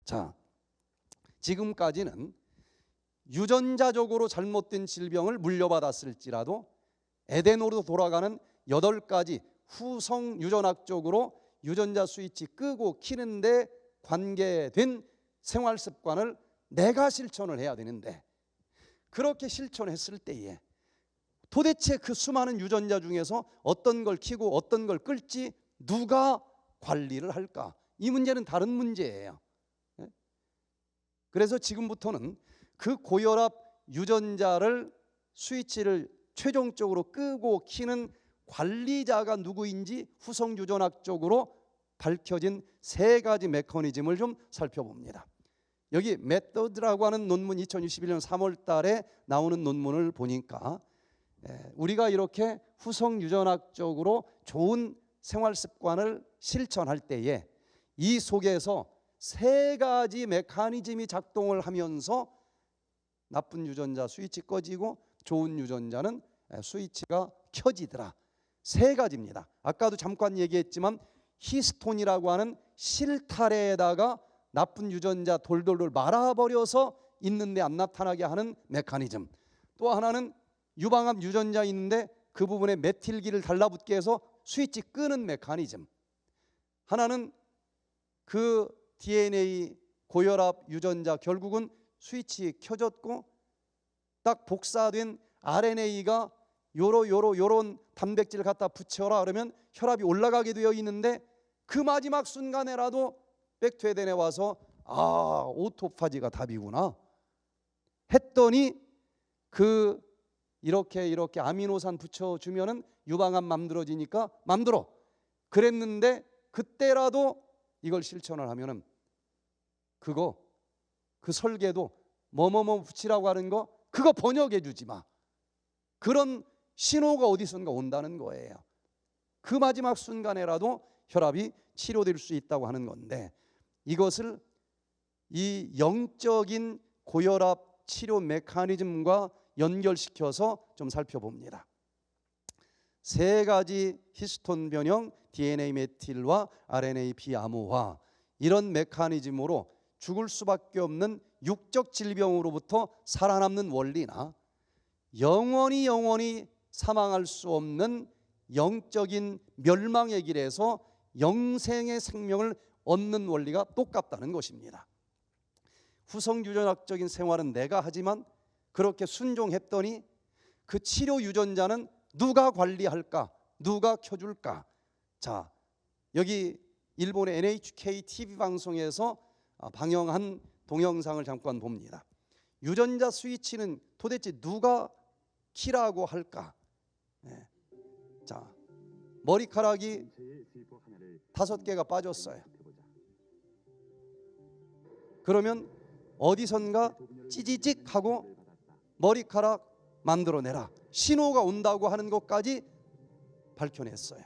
자, 지금까지는 유전자적으로 잘못된 질병을 물려받았을지라도 에덴으로 돌아가는 8가지 후성 유전학적으로 유전자 스위치 끄고 키는데 관계된 생활 습관을 내가 실천을 해야 되는데, 그렇게 실천했을 때에 도대체 그 수많은 유전자 중에서 어떤 걸 키고 어떤 걸 끌지 누가 관리를 할까? 이 문제는 다른 문제예요. 그래서 지금부터는 그 고혈압 유전자를 스위치를 최종적으로 끄고 키는 관리자가 누구인지 후성 유전학적으로 밝혀진 3가지 메커니즘을 좀 살펴봅니다. 여기 메서드라고 하는 논문, 2021년 3월 달에 나오는 논문을 보니까 우리가 이렇게 후성 유전학적으로 좋은 생활 습관을 실천할 때에 이 속에서 3가지 메커니즘이 작동을 하면서 나쁜 유전자 스위치 꺼지고 좋은 유전자는 스위치가 켜지더라. 3가지입니다. 아까도 잠깐 얘기했지만 히스톤이라고 하는 실타래에다가 나쁜 유전자 돌돌돌 말아버려서 있는데 안 나타나게 하는 메커니즘. 또 하나는 유방암 유전자 있는데 그 부분에 메틸기를 달라붙게 해서 스위치 끄는 메커니즘. 하나는 그 DNA 고혈압 유전자 결국은 스위치 켜졌고 딱 복사된 RNA가 요런 단백질을 갖다 붙여라 그러면 혈압이 올라가게 되어 있는데 그 마지막 순간에라도 백투에덴에 와서 오토파지가 답이구나 했더니 그 이렇게 아미노산 붙여주면은 유방암 만들어지니까 만들어. 그랬는데 그때라도 이걸 실천을 하면은 그 설계도 뭐뭐뭐 붙이라고 하는 거 그거 번역해 주지 마. 그런 신호가 어디선가 온다는 거예요. 그 마지막 순간에라도 혈압이 치료될 수 있다고 하는 건데, 이것을 이 영적인 고혈압 치료 메커니즘과 연결시켜서 좀 살펴봅니다. 3가지 히스톤 변형, DNA 메틸과 RNA 비암호화, 이런 메커니즘으로 죽을 수밖에 없는 육적 질병으로부터 살아남는 원리나 영원히 사망할 수 없는 영적인 멸망의 길에서 영생의 생명을 얻는 원리가 똑같다는 것입니다. 후성 유전학적인 생활은 내가 하지만 그렇게 순종했더니 그 치료 유전자는 누가 관리할까? 누가 켜줄까? 자, 여기 일본의 NHK TV 방송에서 방영한 동영상을 잠깐 봅니다. 유전자 스위치는 도대체 누가 키라고 할까? 자, 머리카락이 5개가 빠졌어요. 그러면 어디선가 찌지직 하고 머리카락 만들어내라. 신호가 온다고 하는 것까지 밝혀냈어요.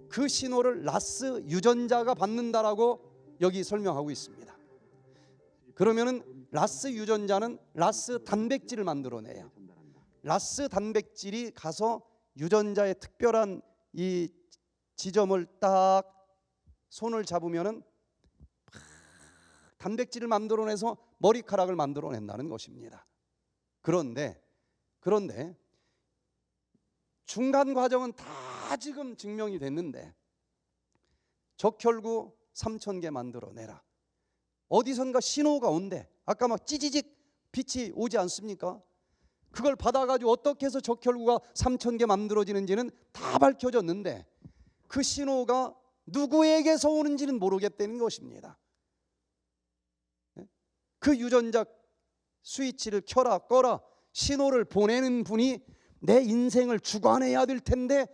그 신호를 라스 유전자가 받는다라고 여기 설명하고 있습니다. 그러면은 라스 유전자는 라스 단백질을 만들어내요. 라스 단백질이 가서 유전자의 특별한 이 지점을 딱 손을 잡으면은 단백질을 만들어내서 머리카락을 만들어낸다는 것입니다. 그런데 중간 과정은 다 지금 증명이 됐는데 적혈구 3,000개 만들어내라. 어디선가 신호가 온대. 아까 막 찌지직 빛이 오지 않습니까? 그걸 받아가지고 어떻게 해서 적혈구가 3,000개 만들어지는지는 다 밝혀졌는데 그 신호가 누구에게서 오는지는 모르겠다는 것입니다. 그 유전자 스위치를 켜라 꺼라 신호를 보내는 분이 내 인생을 주관해야 될 텐데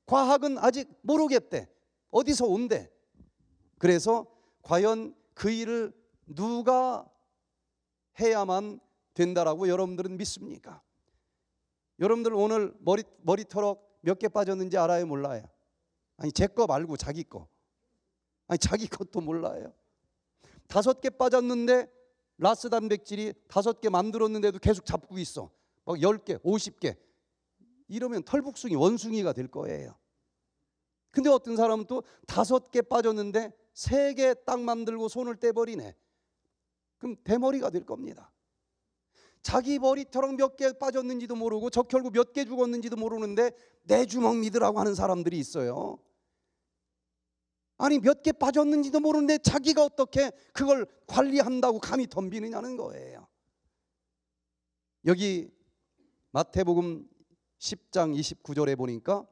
과학은 아직 모르겠대. 어디서 온대. 그래서 과연 그 일을 누가 해야만 된다라고 여러분들은 믿습니까? 여러분들 오늘 머리털럭 몇 개 빠졌는지 알아요? 몰라요? 아니 제 거 말고 자기 거. 아니 자기 것도 몰라요. 5개 빠졌는데 라스 단백질이 5개 만들었는데도 계속 잡고 있어. 막 10개, 50개. 이러면 털북숭이, 원숭이가 될 거예요. 근데 어떤 사람은 또 5개 빠졌는데 세 개 딱 만들고 손을 떼버리네. 그럼 대머리가 될 겁니다. 자기 머리털은 몇 개 빠졌는지도 모르고 적혈구 몇 개 죽었는지도 모르는데 내 주먹 믿으라고 하는 사람들이 있어요. 아니 몇 개 빠졌는지도 모르는데 자기가 어떻게 그걸 관리한다고 감히 덤비느냐는 거예요. 여기 마태복음 10장 29절에 보니까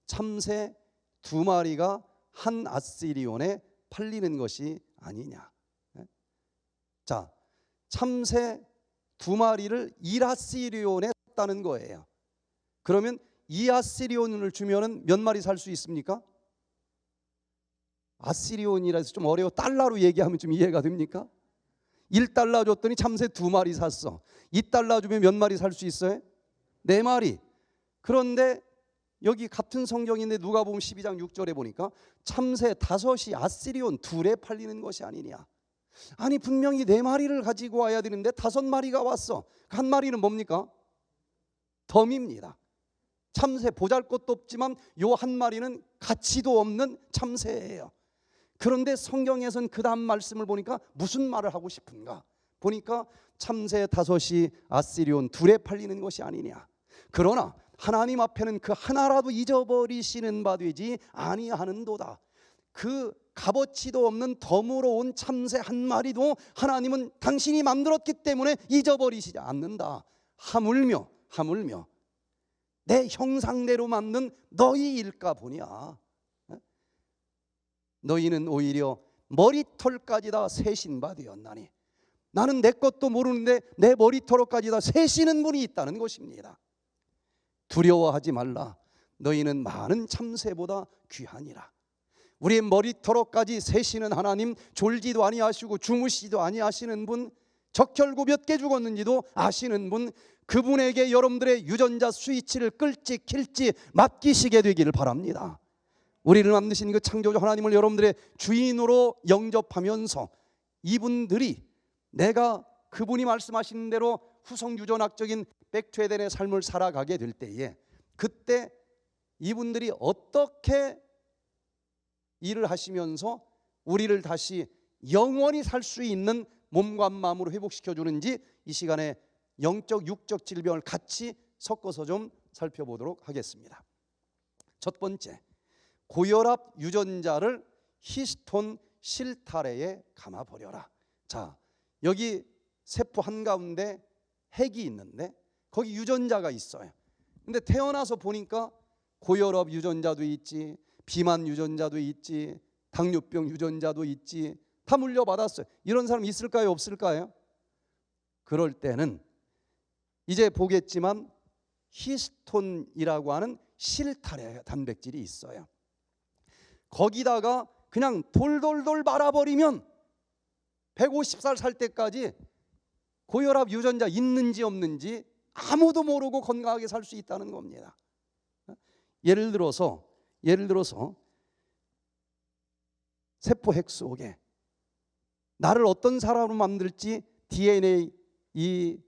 참새 2마리가 한 아시리온에 팔리는 것이 아니냐. 자, 참새 2마리를 1아시리온에 샀다는 거예요. 그러면 2아시리온을 주면은 몇 마리 살 수 있습니까? 아시리온이라서 좀 어려워. 달러로 얘기하면 좀 이해가 됩니까? 1달러 줬더니 참새 2마리 샀어. 2달러 주면 몇 마리 살 수 있어요? 4마리. 그런데 여기 같은 성경인데 누가복음 12장 6절에 보니까 참새 5이 아시리온 2에 팔리는 것이 아니냐. 아니 분명히 4마리를 가지고 와야 되는데 5마리가 왔어. 한 마리는 뭡니까? 덤입니다. 참새 보잘것도 없지만 요 한 마리는 가치도 없는 참새예요. 그런데 성경에서는 그 다음 말씀을 보니까 무슨 말을 하고 싶은가? 보니까 참새 5이 아시리온 2에 팔리는 것이 아니냐. 그러나 하나님 앞에는 그 하나라도 잊어버리시는 바 되지 아니하는도다. 그 값어치도 없는 덤으로 온 참새 한 마리도 하나님은 당신이 만들었기 때문에 잊어버리시지 않는다. 하물며 내 형상대로 만든 너희일까 보냐. 너희는 오히려 머리털까지 다 세신 바 되었나니. 나는 내 것도 모르는데 내 머리털까지 다 세시는 분이 있다는 것입니다. 두려워하지 말라. 너희는 많은 참새보다 귀하니라. 우리의 머리털까지 세시는 하나님, 졸지도 아니하시고 주무시지도 아니하시는 분, 적혈구 몇 개 죽었는지도 아시는 분, 그분에게 여러분들의 유전자 스위치를 끌지 킬지 맡기시게 되기를 바랍니다. 우리를 만드신 그 창조주 하나님을 여러분들의 주인으로 영접하면서 이분들이 내가 그분이 말씀하시는 대로 후성유전학적인 백투에덴의 삶을 살아가게 될 때에 그때 이분들이 어떻게 일을 하시면서 우리를 다시 영원히 살 수 있는 몸과 마음으로 회복시켜 주는지 이 시간에 영적 육적 질병을 같이 섞어서 좀 살펴보도록 하겠습니다. 첫 번째, 고혈압 유전자를 히스톤 실타래에 감아버려라. 자, 여기 세포 한가운데 핵이 있는데 거기 유전자가 있어요. 근데 태어나서 보니까 고혈압 유전자도 있지, 비만 유전자도 있지, 당뇨병 유전자도 있지, 다 물려받았어요. 이런 사람 있을까요? 없을까요? 그럴 때는 이제 보겠지만 히스톤이라고 하는 실타래 단백질이 있어요. 거기다가 그냥 돌돌돌 말아버리면 150살 살 때까지 고혈압 유전자 있는지 없는지 아무도 모르고 건강하게 살 수 있다는 겁니다. 예를 들어서 세포 핵 속에 나를 어떤 사람으로 만들지 DNA 이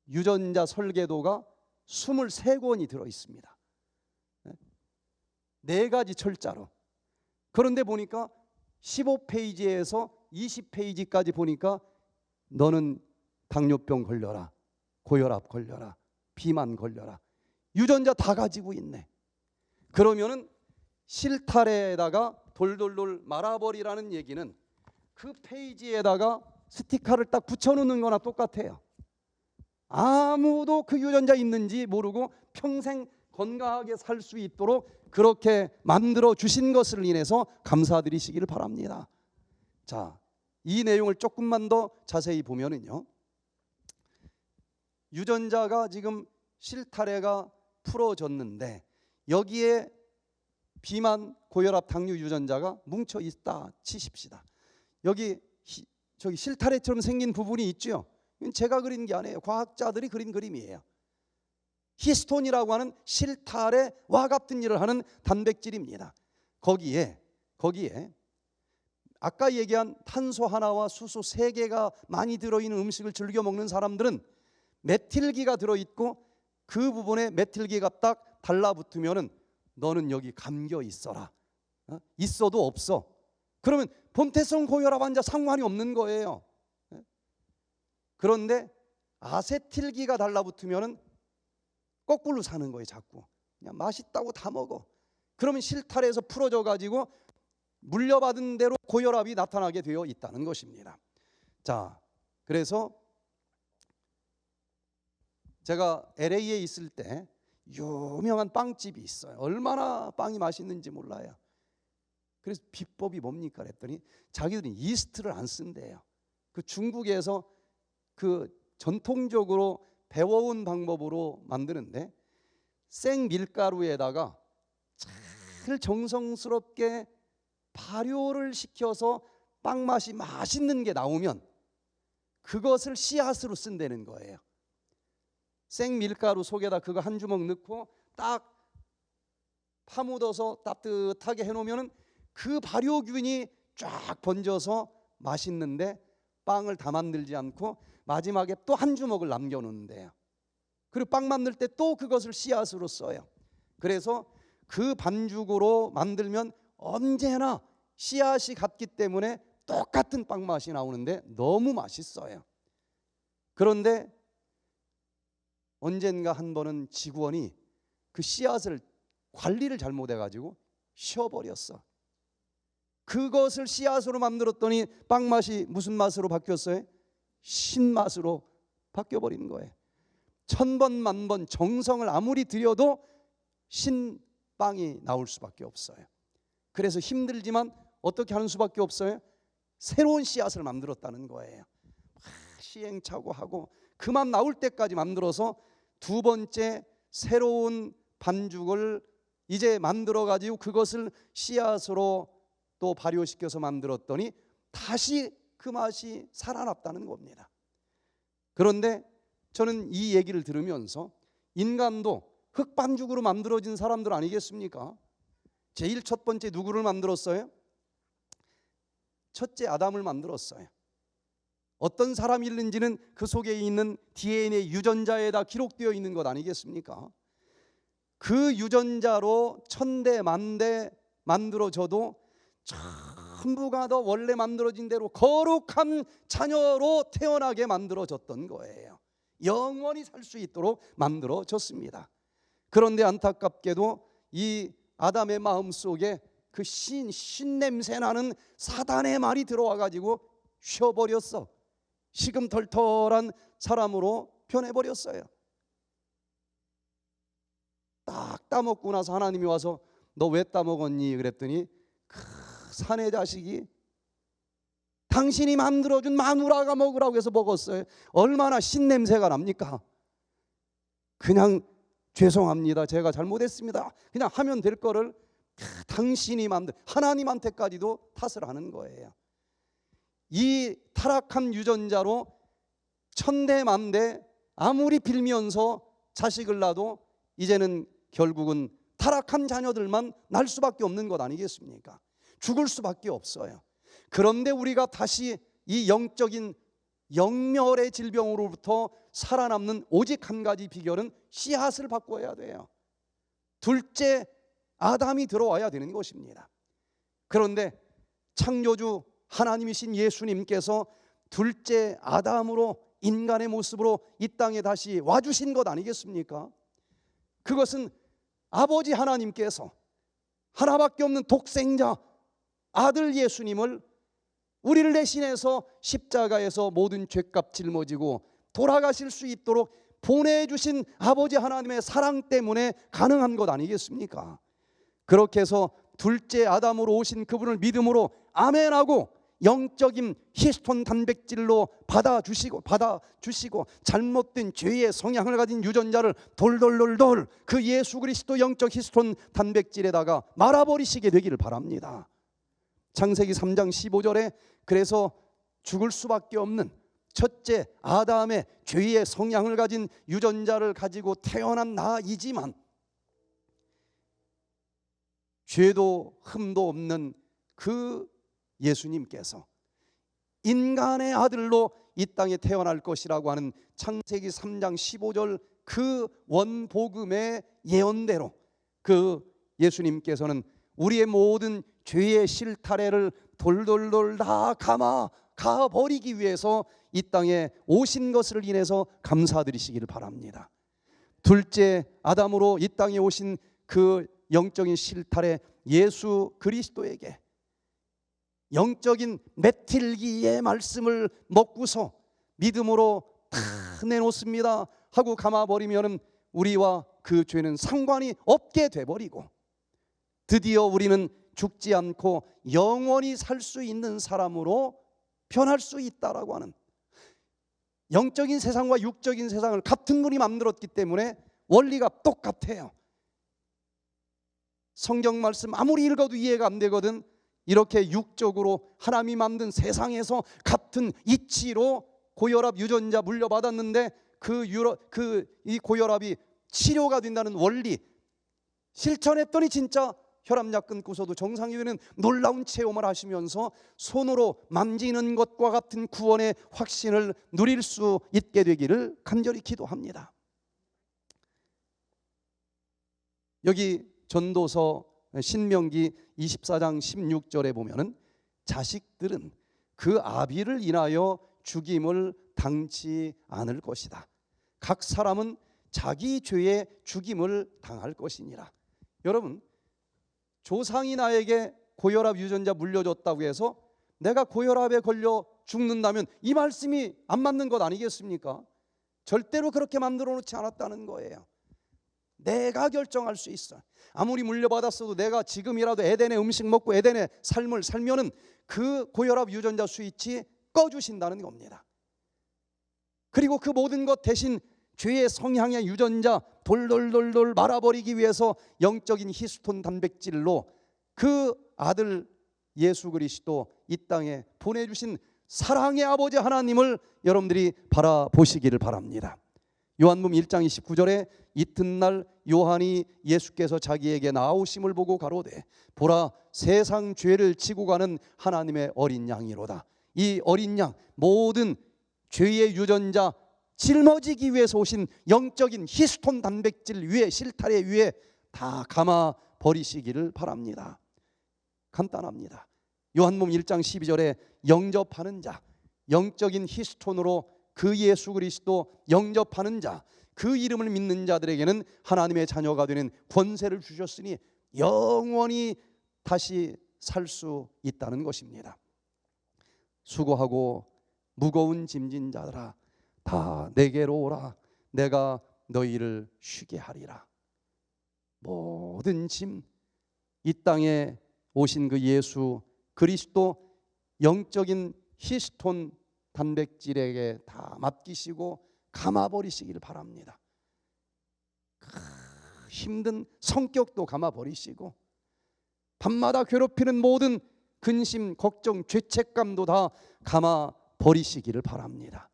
유전자 설계도가 23권이 들어 있습니다. 4가지 철자로. 그런데 보니까 15페이지에서 20페이지까지 보니까 너는 당뇨병 걸려라, 고혈압 걸려라, 비만 걸려라. 유전자 다 가지고 있네. 그러면은 실타래에다가 돌돌돌 말아버리라는 얘기는 그 페이지에다가 스티커를 딱 붙여놓는 거나 똑같아요. 아무도 그 유전자 있는지 모르고 평생 건강하게 살 수 있도록 그렇게 만들어 주신 것을 인해서 감사드리시기를 바랍니다. 자, 이 내용을 조금만 더 자세히 보면은요, 유전자가 지금 실타래가 풀어졌는데 여기에 비만, 고혈압, 당뇨 유전자가 뭉쳐 있다 치십시다. 여기 저기 실타래처럼 생긴 부분이 있죠. 이건 제가 그린 게 아니에요. 과학자들이 그린 그림이에요. 히스톤이라고 하는 실타래와 같은 일을 하는 단백질입니다. 거기에 아까 얘기한 탄소 하나와 수소 3개가 많이 들어있는 음식을 즐겨 먹는 사람들은 메틸기가 들어있고 그 부분에 메틸기가 딱 달라붙으면은 너는 여기 감겨 있어라. 있어도 없어. 그러면 본태성 고혈압 환자 상관이 없는 거예요. 그런데 아세틸기가 달라붙으면 거꾸로 사는 거예요. 자꾸 그냥 맛있다고 다 먹어. 그러면 실타래에서 풀어져 가지고 물려받은 대로 고혈압이 나타나게 되어 있다는 것입니다. 자, 그래서 제가 LA에 있을 때 유명한 빵집이 있어요. 얼마나 빵이 맛있는지 몰라요. 그래서 비법이 뭡니까 그랬더니 자기들이 이스트를 안 쓴대요. 그 중국에서 그 전통적으로 배워온 방법으로 만드는데 생밀가루에다가 잘 정성스럽게 발효를 시켜서 빵 맛이 맛있는 게 나오면 그것을 씨앗으로 쓴다는 거예요. 생밀가루 속에다 그거 한 주먹 넣고 딱 파묻어서 따뜻하게 해놓으면 그 발효균이 쫙 번져서 맛있는데 빵을 다 만들지 않고 마지막에 또 한 주먹을 남겨놓는데요. 그리고 빵 만들 때 또 그것을 씨앗으로 써요. 그래서 그 반죽으로 만들면 언제나 씨앗이 같기 때문에 똑같은 빵 맛이 나오는데 너무 맛있어요. 그런데 언젠가 한 번은 직원이 그 씨앗을 관리를 잘못해가지고 쉬어버렸어. 그것을 씨앗으로 만들었더니 빵 맛이 무슨 맛으로 바뀌었어요? 신맛으로 바뀌어버린 거예요. 천번 만번 정성을 아무리 들여도 신빵이 나올 수밖에 없어요. 그래서 힘들지만 어떻게 하는 수밖에 없어요? 새로운 씨앗을 만들었다는 거예요. 시행착오하고 그 맛 나올 때까지 만들어서 두 번째 새로운 반죽을 이제 만들어 가지고 그것을 씨앗으로 또 발효시켜서 만들었더니 다시 그 맛이 살아났다는 겁니다. 그런데 저는 이 얘기를 들으면서 인간도 흙반죽으로 만들어진 사람들 아니겠습니까? 제일 첫 번째 누구를 만들었어요? 첫째 아담을 만들었어요. 어떤 사람이있는지는 그 속에 있는 DNA 유전자에다 기록되어 있는 것 아니겠습니까? 그 유전자로 천대 만대 만들어져도 전부가 다 원래 만들어진 대로 거룩한 자녀로 태어나게 만들어졌던 거예요. 영원히 살 수 있도록 만들어졌습니다. 그런데 안타깝게도 이 아담의 마음속에 그 신냄새 나는 사단의 말이 들어와 가지고 쉬어버렸어. 시금털털한 사람으로 변해버렸어요. 딱 따먹고 나서 하나님이 와서 너 왜 따먹었니? 그랬더니 그 사내 자식이 당신이 만들어준 마누라가 먹으라고 해서 먹었어요. 얼마나 신냄새가 납니까? 그냥 죄송합니다. 제가 잘못했습니다. 그냥 하면 될 거를 당신이 만든 하나님한테까지도 탓을 하는 거예요. 이 타락한 유전자로 천대만대 아무리 빌면서 자식을 낳아도 이제는 결국은 타락한 자녀들만 날 수밖에 없는 것 아니겠습니까? 죽을 수밖에 없어요. 그런데 우리가 다시 이 영적인 영멸의 질병으로부터 살아남는 오직 한 가지 비결은 씨앗을 바꿔야 돼요. 둘째 아담이 들어와야 되는 것입니다. 그런데 창조주 하나님이신 예수님께서 둘째 아담으로 인간의 모습으로 이 땅에 다시 와주신 것 아니겠습니까? 그것은 아버지 하나님께서 하나밖에 없는 독생자 아들 예수님을 우리를 대신해서 십자가에서 모든 죄값 짊어지고 돌아가실 수 있도록 보내주신 아버지 하나님의 사랑 때문에 가능한 것 아니겠습니까? 그렇게 해서 둘째 아담으로 오신 그분을 믿음으로 아멘하고 영적인 히스톤 단백질로 받아주시고 잘못된 죄의 성향을 가진 유전자를 돌돌돌돌 그 예수 그리스도 영적 히스톤 단백질에다가 말아버리시게 되기를 바랍니다. 창세기 3장 15절에 그래서 죽을 수밖에 없는 첫째 아담의 죄의 성향을 가진 유전자를 가지고 태어난 나이지만 죄도 흠도 없는 그 예수님께서 인간의 아들로 이 땅에 태어날 것이라고 하는 창세기 3장 15절 그 원복음의 예언대로 그 예수님께서는 우리의 모든 죄의 실타래를 돌돌돌 다 가버리기 위해서 이 땅에 오신 것을 인해서 감사드리시기를 바랍니다. 둘째 아담으로 이 땅에 오신 그 영적인 실타래 예수 그리스도에게 영적인 메틸기의 말씀을 먹고서 믿음으로 다 내놓습니다 하고 감아버리면 우리와 그 죄는 상관이 없게 돼버리고 드디어 우리는 죽지 않고 영원히 살 수 있는 사람으로 변할 수 있다라고 하는, 영적인 세상과 육적인 세상을 같은 분이 만들었기 때문에 원리가 똑같아요. 성경 말씀 아무리 읽어도 이해가 안 되거든. 이렇게 육적으로 하나님이 만든 세상에서 같은 이치로 고혈압 유전자 물려받았는데 이 고혈압이 치료가 된다는 원리 실천했더니 진짜 혈압약 끊고서도 정상이 되는 놀라운 체험을 하시면서 손으로 만지는 것과 같은 구원의 확신을 누릴 수 있게 되기를 간절히 기도합니다. 여기 전도서 신명기 24장 16절에 보면은 자식들은 그 아비를 인하여 죽임을 당치 않을 것이다. 각 사람은 자기 죄에 죽임을 당할 것이니라. 여러분, 조상이 나에게 고혈압 유전자 물려줬다고 해서 내가 고혈압에 걸려 죽는다면 이 말씀이 안 맞는 것 아니겠습니까? 절대로 그렇게 만들어 놓지 않았다는 거예요. 내가 결정할 수 있어. 아무리 물려받았어도 내가 지금이라도 에덴의 음식 먹고 에덴의 삶을 살면은 그 고혈압 유전자 스위치 꺼주신다는 겁니다. 그리고 그 모든 것 대신 죄의 성향의 유전자 돌돌돌돌 말아버리기 위해서 영적인 히스톤 단백질로 그 아들 예수 그리스도 이 땅에 보내주신 사랑의 아버지 하나님을 여러분들이 바라보시기를 바랍니다. 요한복음 1장 29절에 이튿날 요한이 예수께서 자기에게 나오심을 보고 가로되 보라 세상 죄를 지고 가는 하나님의 어린 양이로다. 이 어린 양 모든 죄의 유전자 짊어지기 위해서 오신 영적인 히스톤 단백질 위에 실타래 위에 다 감아 버리시기를 바랍니다. 간단합니다. 요한복음 1장 12절에 영접하는 자, 영적인 히스톤으로 그 예수 그리스도 영접하는 자, 그 이름을 믿는 자들에게는 하나님의 자녀가 되는 권세를 주셨으니 영원히 다시 살 수 있다는 것입니다. 수고하고 무거운 짐진 자들아 다 내게로 오라. 내가 너희를 쉬게 하리라. 모든 짐, 이 땅에 오신 그 예수 그리스도 영적인 히스톤 단백질에게 다 맡기시고 감아버리시기를 바랍니다. 힘든 성격도 감아버리시고 밤마다 괴롭히는 모든 근심, 걱정, 죄책감도 다 감아버리시기를 바랍니다.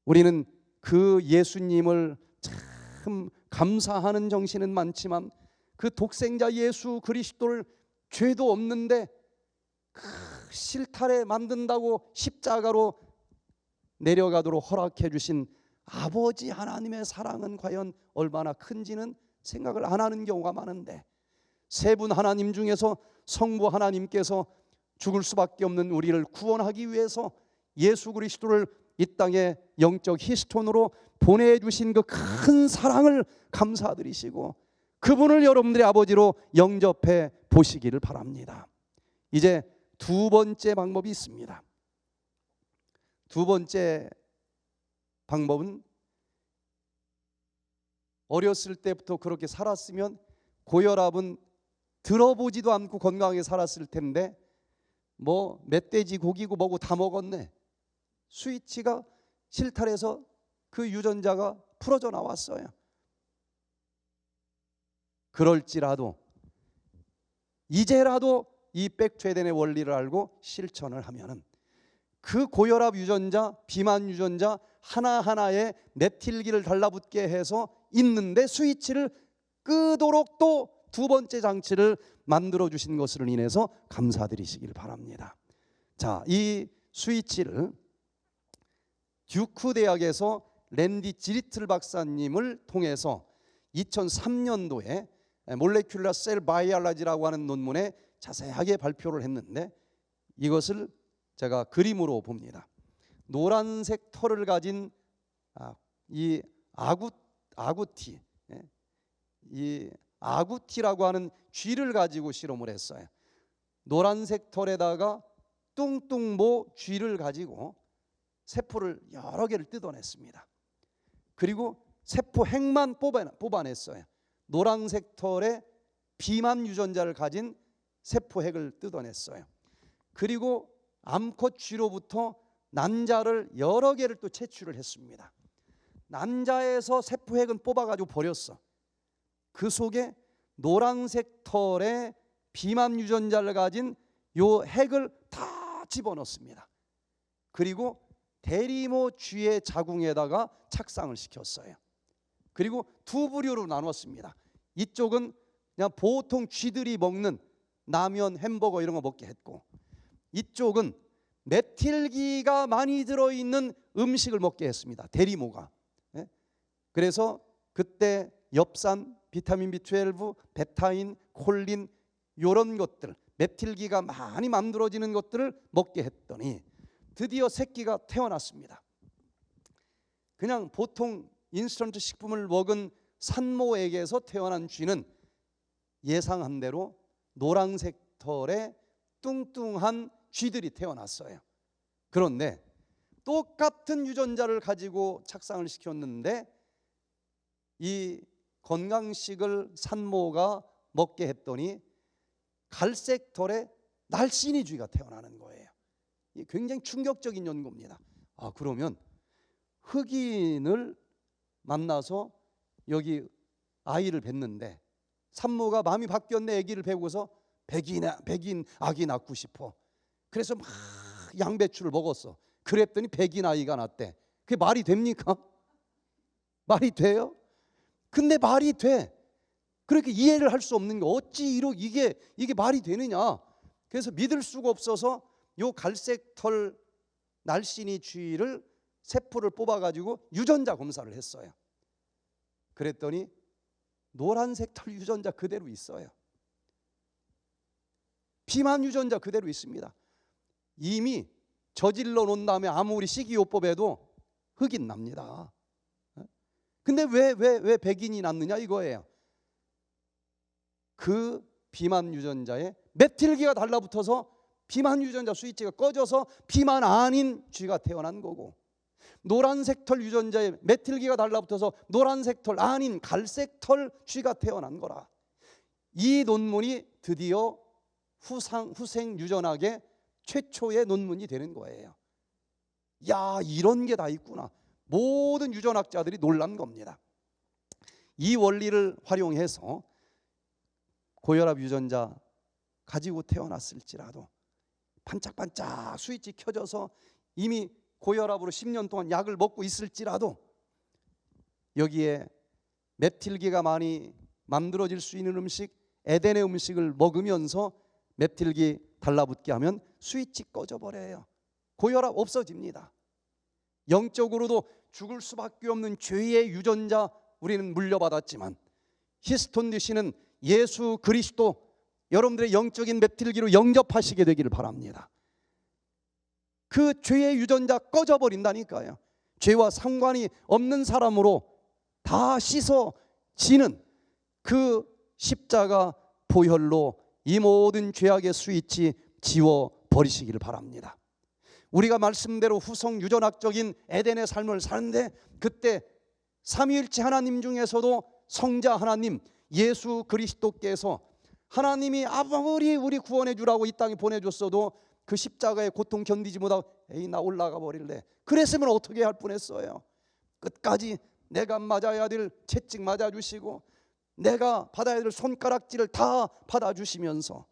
우리는 그 예수님을 참 감사하는 정신은 많지만 그 독생자 예수 그리스도를 죄도 없는데 그 실타래 만든다고 십자가로 내려가도록 허락해 주신 아버지 하나님의 사랑은 과연 얼마나 큰지는 생각을 안 하는 경우가 많은데, 세 분 하나님 중에서 성부 하나님께서 죽을 수밖에 없는 우리를 구원하기 위해서 예수 그리스도를 이 땅에 영적 히스톤으로 보내주신 그 큰 사랑을 감사드리시고 그분을 여러분들의 아버지로 영접해 보시기를 바랍니다. 이제 두 번째 방법이 있습니다. 두 번째 방법은 어렸을 때부터 그렇게 살았으면 고혈압은 들어보지도 않고 건강하게 살았을 텐데 뭐 멧돼지 고기고 뭐고 다 먹었네. 스위치가 실타래에서 그 유전자가 풀어져 나왔어요. 그럴지라도 이제라도 이 백투에덴의 원리를 알고 실천을 하면은 그 고혈압 유전자, 비만 유전자 하나하나에 메틸기를 달라붙게 해서 있는데 스위치를 끄도록 또 두 번째 장치를 만들어 주신 것으로 인해서 감사드리시길 바랍니다. 자, 이 스위치를 듀크 대학에서 랜디 지리틀 박사님을 통해서 2003년도에 몰레큘러 셀 바이올로지라고 하는 논문에 자세하게 발표를 했는데 이것을 제가 그림으로 봅니다. 노란색 털을 가진 이 아구티, 이 아구티라고 하는 쥐를 가지고 실험을 했어요. 노란색 털에다가 뚱뚱모 쥐를 가지고 세포를 여러 개를 뜯어냈습니다. 그리고 세포 핵만 뽑아냈어요. 노란색 털에 비만 유전자를 가진 세포 핵을 뜯어냈어요. 그리고 암컷 쥐로부터 난자를 여러 개를 또 채취를 했습니다. 난자에서 세포 핵은 뽑아가지고 버렸어. 그 속에 노란색 털에 비만 유전자를 가진 요 핵을 다 집어넣습니다. 그리고 대리모 쥐의 자궁에다가 착상을 시켰어요. 그리고 두 부류로 나눴습니다. 이쪽은 그냥 보통 쥐들이 먹는 라면, 햄버거 이런 거 먹게 했고, 이쪽은 메틸기가 많이 들어있는 음식을 먹게 했습니다. 대리모가. 그래서 그때 엽산, 비타민 B12, 베타인, 콜린 이런 것들, 메틸기가 많이 만들어지는 것들을 먹게 했더니 드디어 새끼가 태어났습니다. 그냥 보통 인스턴트 식품을 먹은 산모에게서 태어난 쥐는 예상한 대로 노란색 털에 뚱뚱한 쥐들이 태어났어요. 그런데 똑같은 유전자를 가지고 착상을 시켰는데 이 건강식을 산모가 먹게 했더니 갈색 털에 날씬이 쥐가 태어나는 거예요. 굉장히 충격적인 연구입니다. 그러면 흑인을 만나서 여기 아이를 뵀는데 산모가 마음이 바뀌었네. 아기를 배우고서 백인 아기 낳고 싶어. 그래서 막 양배추를 먹었어. 그랬더니 백인 아이가 낳대. 그게 말이 됩니까? 말이 돼요? 근데 말이 돼. 그렇게 이해를 할 수 없는 거 어찌 이게 말이 되느냐. 그래서 믿을 수가 없어서 요 갈색 털 날씬이 쥐를 세포를 뽑아가지고 유전자 검사를 했어요. 그랬더니 노란색 털 유전자 그대로 있어요. 비만 유전자 그대로 있습니다. 이미 저질러 놓은 다음에 아무리 식이요법에도 흑인 납니다. 근데 왜 백인이 낫느냐 이거예요. 그 비만 유전자에 메틸기가 달라붙어서 비만 유전자 스위치가 꺼져서 비만 아닌 쥐가 태어난 거고, 노란색 털 유전자에 메틸기가 달라붙어서 노란색 털 아닌 갈색 털 쥐가 태어난 거라. 이 논문이 드디어 후생 유전학의 최초의 논문이 되는 거예요. 야, 이런 게 다 있구나. 모든 유전학자들이 놀란 겁니다. 이 원리를 활용해서 고혈압 유전자 가지고 태어났을지라도 반짝반짝 스위치 켜져서 이미 고혈압으로 10년 동안 약을 먹고 있을지라도 여기에 메틸기가 많이 만들어질 수 있는 음식, 에덴의 음식을 먹으면서 메틸기 달라붙게 하면 스위치 꺼져버려요. 고혈압 없어집니다. 영적으로도 죽을 수밖에 없는 죄의 유전자 우리는 물려받았지만 히스톤 되시는 예수 그리스도 여러분들의 영적인 메틸기로 영접하시게 되기를 바랍니다. 그 죄의 유전자 꺼져버린다니까요. 죄와 상관이 없는 사람으로 다 씻어지는 그 십자가 보혈로 이 모든 죄악의 스위치 지워버리시기를 바랍니다. 우리가 말씀대로 후성 유전학적인 에덴의 삶을 사는데 그때 삼위일체 하나님 중에서도 성자 하나님 예수 그리스도께서 하나님이 아무리 우리 구원해 주라고 이 땅에 보내줬어도 그 십자가의 고통 견디지 못하고 에이 나 올라가 버릴래. 그랬으면 어떻게 할 뻔했어요. 끝까지 내가 맞아야 될 채찍 맞아주시고 내가 받아야 될 손가락질을 다 받아주시면서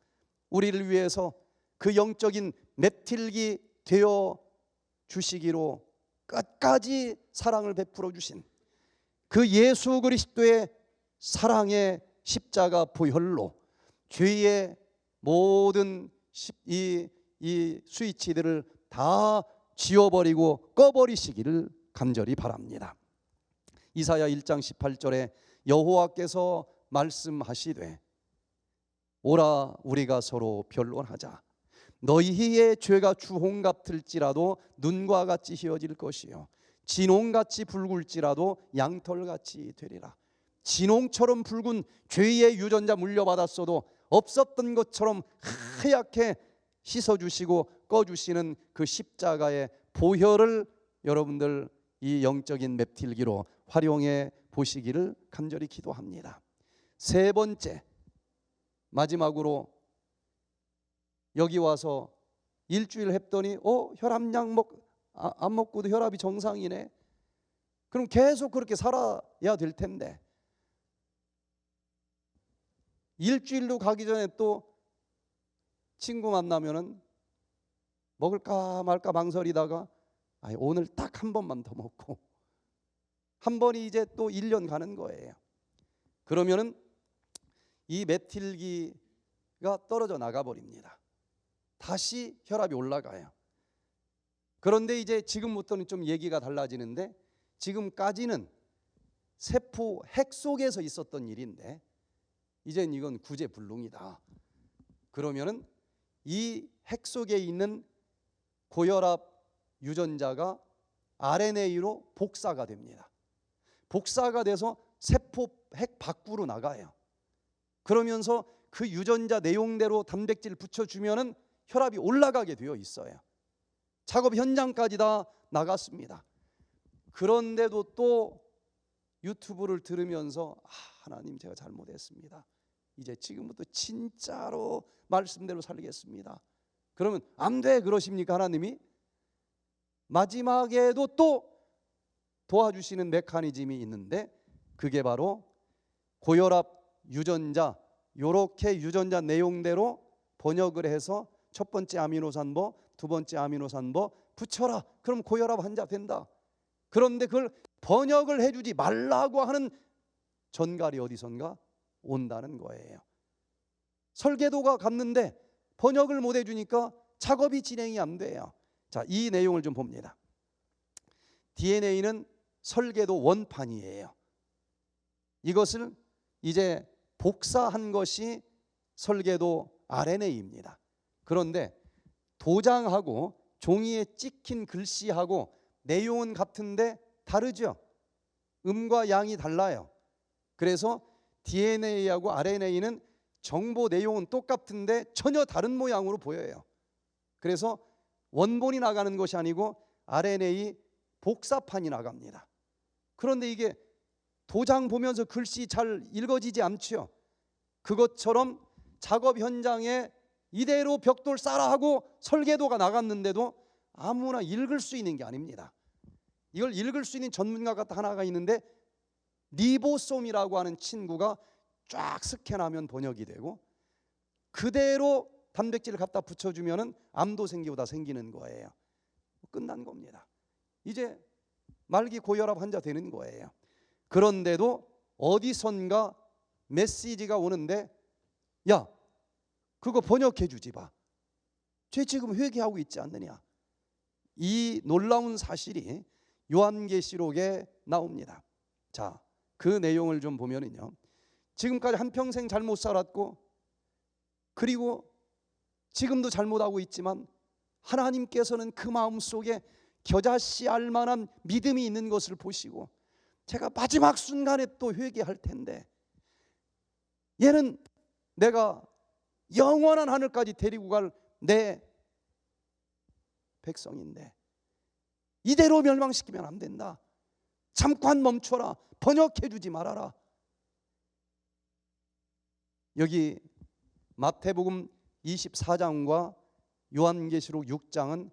우리를 위해서 그 영적인 메틸기 되어 주시기로 끝까지 사랑을 베풀어 주신 그 예수 그리스도의 사랑의 십자가 보혈로 죄의 모든 이 스위치들을 다 지워버리고 꺼버리시기를 간절히 바랍니다. 이사야 1장 18절에 여호와께서 말씀하시되 오라 우리가 서로 변론하자. 너희의 죄가 주홍 같을지라도 눈과 같이 희어질 것이요 진홍같이 붉을지라도 양털같이 되리라. 진홍처럼 붉은 죄의 유전자 물려받았어도 없었던 것처럼 하얗게 씻어주시고 꺼주시는 그 십자가의 보혈을 여러분들 이 영적인 맵틸기로 활용해 보시기를 간절히 기도합니다. 세 번째, 마지막으로 여기 와서 일주일 했더니 혈압약 안 먹고도 혈압이 정상이네. 그럼 계속 그렇게 살아야 될 텐데 일주일도 가기 전에 또 친구 만나면은 먹을까 말까 망설이다가 오늘 딱 한 번만 더 먹고 한 번이 이제 또 1년 가는 거예요. 그러면은 이 메틸기가 떨어져 나가 버립니다. 다시 혈압이 올라가요. 그런데 이제 지금부터는 좀 얘기가 달라지는데 지금까지는 세포 핵 속에서 있었던 일인데 이젠 이건 구제불능이다. 그러면은 이 핵 속에 있는 고혈압 유전자가 RNA로 복사가 됩니다. 복사가 돼서 세포 핵 밖으로 나가요. 그러면서 그 유전자 내용대로 단백질 붙여주면은 혈압이 올라가게 되어 있어요. 작업 현장까지 다 나갔습니다. 그런데도 또 유튜브를 들으면서 하나님 제가 잘못했습니다. 이제 지금부터 진짜로 말씀대로 살겠습니다. 그러면 안 돼 그러십니까 하나님이? 마지막에도 또 도와주시는 메커니즘이 있는데 그게 바로 고혈압 유전자 요렇게 유전자 내용대로 번역을 해서 첫 번째 아미노산버, 두 번째 아미노산버 붙여라. 그럼 고혈압 환자 된다. 그런데 그걸 번역을 해주지 말라고 하는 전갈이 어디선가 온다는 거예요. 설계도가 갔는데 번역을 못 해주니까 작업이 진행이 안 돼요. 자, 이 내용을 좀 봅니다. DNA는 설계도 원판이에요. 이것을 이제 복사한 것이 설계도 RNA입니다. 그런데 도장하고 종이에 찍힌 글씨하고 내용은 같은데 다르죠. 음과 양이 달라요. 그래서 DNA하고 RNA는 정보 내용은 똑같은데 전혀 다른 모양으로 보여요. 그래서 원본이 나가는 것이 아니고 RNA 복사판이 나갑니다. 그런데 이게 도장 보면서 글씨 잘 읽어지지 않죠. 그것처럼 작업 현장에 이대로 벽돌 쌓아 하고 설계도가 나갔는데도 아무나 읽을 수 있는 게 아닙니다. 이걸 읽을 수 있는 전문가가 하나가 있는데 리보솜이라고 하는 친구가 쫙 스캔하면 번역이 되고 그대로 단백질을 갖다 붙여주면은 암도 생기고 다 생기는 거예요. 끝난 겁니다. 이제 말기 고혈압 환자 되는 거예요. 그런데도 어디선가 메시지가 오는데 야 그거 번역해 주지 봐. 쟤 지금 회개하고 있지 않느냐. 이 놀라운 사실이 요한계시록에 나옵니다. 자, 그 내용을 좀 보면은요. 지금까지 한평생 잘못 살았고 그리고 지금도 잘못하고 있지만 하나님께서는 그 마음속에 겨자씨 알만한 믿음이 있는 것을 보시고 제가 마지막 순간에 또 회개할 텐데 얘는 내가 영원한 하늘까지 데리고 갈 내 백성인데 이대로 멸망시키면 안 된다. 잠깐 멈춰라. 번역해 주지 말아라. 여기 마태복음 24장과 요한계시록 6장은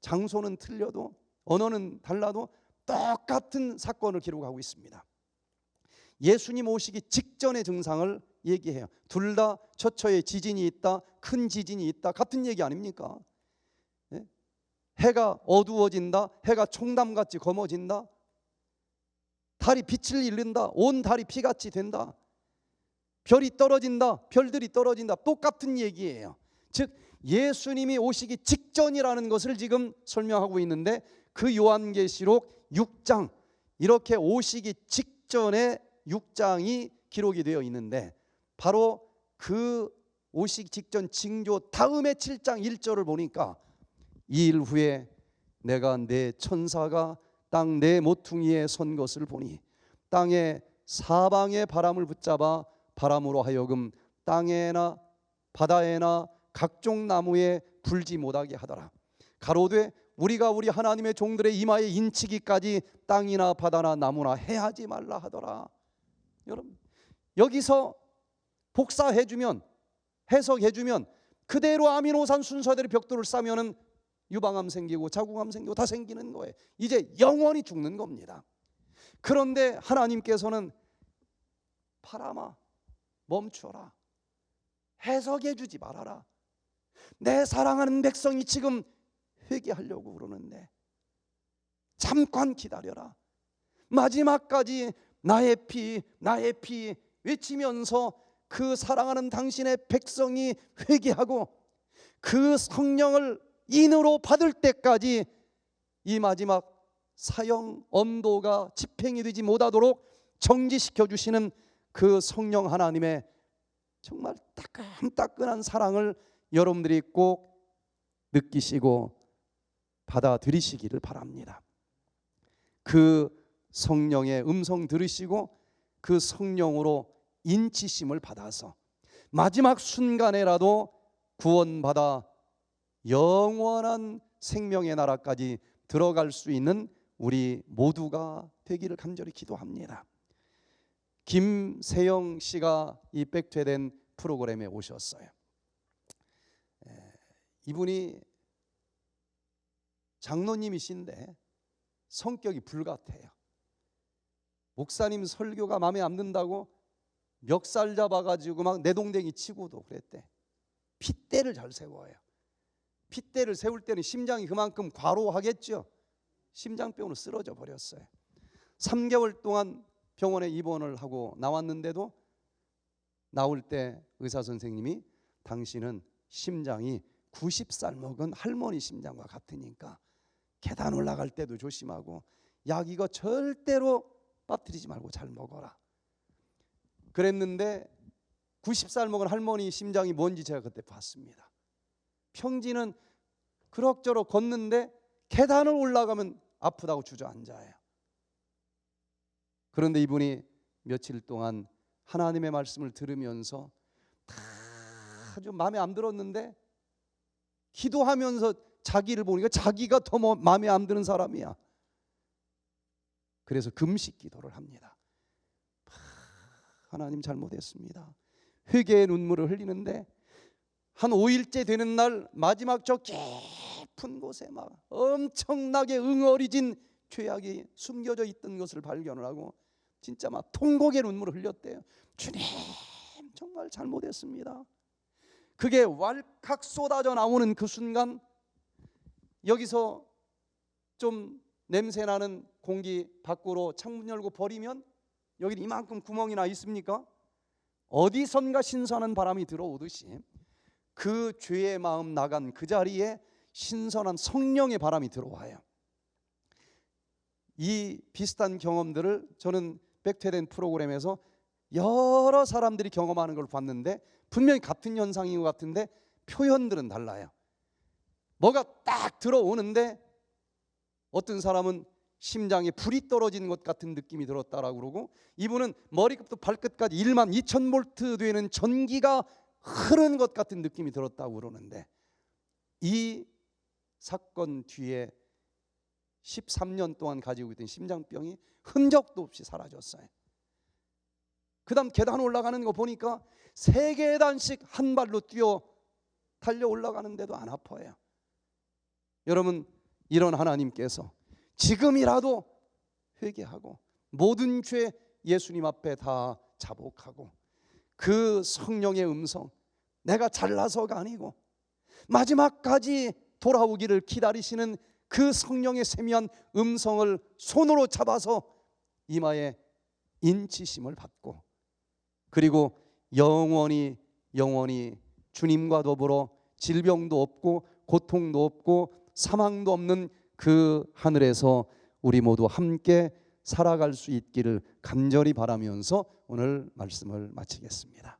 장소는 틀려도 언어는 달라도 똑같은 사건을 기록하고 있습니다. 예수님 오시기 직전의 증상을 얘기해요. 둘 다 처처에 지진이 있다, 큰 지진이 있다, 같은 얘기 아닙니까? 해가 어두워진다, 해가 총담같이 검어진다, 달이 빛을 잃는다, 온 달이 피같이 된다, 별이 떨어진다, 별들이 떨어진다. 똑같은 얘기예요. 즉 예수님이 오시기 직전이라는 것을 지금 설명하고 있는데 그 요한계시록 6장 이렇게 오시기 직전에 6장이 기록이 되어 있는데 바로 그 오시기 직전 징조 다음에 7장 1절을 보니까 이 일 후에 내가 내 천사가 땅 내 모퉁이에 선 것을 보니 땅의 사방의 바람을 붙잡아 바람으로 하여금 땅에나 바다에나 각종 나무에 불지 못하게 하더라. 가로되 우리가 우리 하나님의 종들의 이마에 인치기까지 땅이나 바다나 나무나 해하지 말라 하더라. 여러분, 여기서 복사해주면, 해석해주면 그대로 아미노산 순서대로 벽돌을 싸면은 유방암 생기고 자궁암 생기고 다 생기는 거예요. 이제 영원히 죽는 겁니다. 그런데 하나님께서는 바람아 멈춰라, 해석해주지 말아라. 내 사랑하는 백성이 지금 회개하려고 그러는데 잠깐 기다려라. 마지막까지 나의 피 나의 피 외치면서 그 사랑하는 당신의 백성이 회개하고 그 성령을 인으로 받을 때까지 이 마지막 사형 언도가 집행이 되지 못하도록 정지시켜 주시는 그 성령 하나님의 정말 따끈따끈한 사랑을 여러분들이 꼭 느끼시고 받아들이시기를 바랍니다. 그 성령의 음성 들으시고 그 성령으로 인치심을 받아서 마지막 순간에라도 구원받아 영원한 생명의 나라까지 들어갈 수 있는 우리 모두가 되기를 간절히 기도합니다. 김세영 씨가 이 백퇴된 프로그램에 오셨어요. 이분이 장로님이신데 성격이 불같아요. 목사님 설교가 마음에 안 든다고 멱살 잡아가지고 막 내동댕이 치고도 그랬대. 핏대를 잘 세워요. 핏대를 세울 때는 심장이 그만큼 과로하겠죠. 심장병으로 쓰러져 버렸어요. 3개월 동안 병원에 입원을 하고 나왔는데도 나올 때 의사 선생님이 당신은 심장이 90살 먹은 할머니 심장과 같으니까 계단 올라갈 때도 조심하고 약 이거 절대로 빠뜨리지 말고 잘 먹어라 그랬는데 90살 먹은 할머니 심장이 뭔지 제가 그때 봤습니다. 평지는 그럭저럭 걷는데 계단을 올라가면 아프다고 주저앉아요. 그런데 이분이 며칠 동안 하나님의 말씀을 들으면서 다 아주 마음에 안 들었는데 기도하면서 자기를 보니까 자기가 더 마음에 안 드는 사람이야. 그래서 금식 기도를 합니다. 하나님 잘못했습니다. 회개의 눈물을 흘리는데 한 5일째 되는 날 마지막 저 깊은 곳에 막 엄청나게 응어리진 죄악이 숨겨져 있던 것을 발견을 하고 진짜 막 통곡의 눈물을 흘렸대요. 주님 정말 잘못했습니다. 그게 왈칵 쏟아져 나오는 그 순간 여기서 좀 냄새나는 공기 밖으로 창문 열고 버리면 여기 이만큼 구멍이 나 있습니까? 어디선가 신선한 바람이 들어오듯이 그 죄의 마음 나간 그 자리에 신선한 성령의 바람이 들어와요. 이 비슷한 경험들을 저는 백퇴된 프로그램에서 여러 사람들이 경험하는 걸 봤는데 분명히 같은 현상인 것 같은데 표현들은 달라요. 뭐가 딱 들어오는데 어떤 사람은 심장에 불이 떨어진 것 같은 느낌이 들었다라고 그러고 이분은 머리끝부터 발끝까지 1만 2천 볼트 되는 전기가 흐르는 것 같은 느낌이 들었다고 그러는데 이 사건 뒤에 13년 동안 가지고 있던 심장병이 흔적도 없이 사라졌어요. 그 다음 계단 올라가는 거 보니까 3계단씩 한 발로 뛰어 달려 올라가는데도 안 아파요. 여러분 이런 하나님께서 지금이라도 회개하고 모든 죄 예수님 앞에 다 자복하고 그 성령의 음성 내가 잘나서가 아니고 마지막까지 돌아오기를 기다리시는 그 성령의 세미한 음성을 손으로 잡아서 이마에 인치심을 받고 그리고 영원히 주님과 더불어 질병도 없고 고통도 없고 사망도 없는 그 하늘에서 우리 모두 함께 살아갈 수 있기를 간절히 바라면서 오늘 말씀을 마치겠습니다.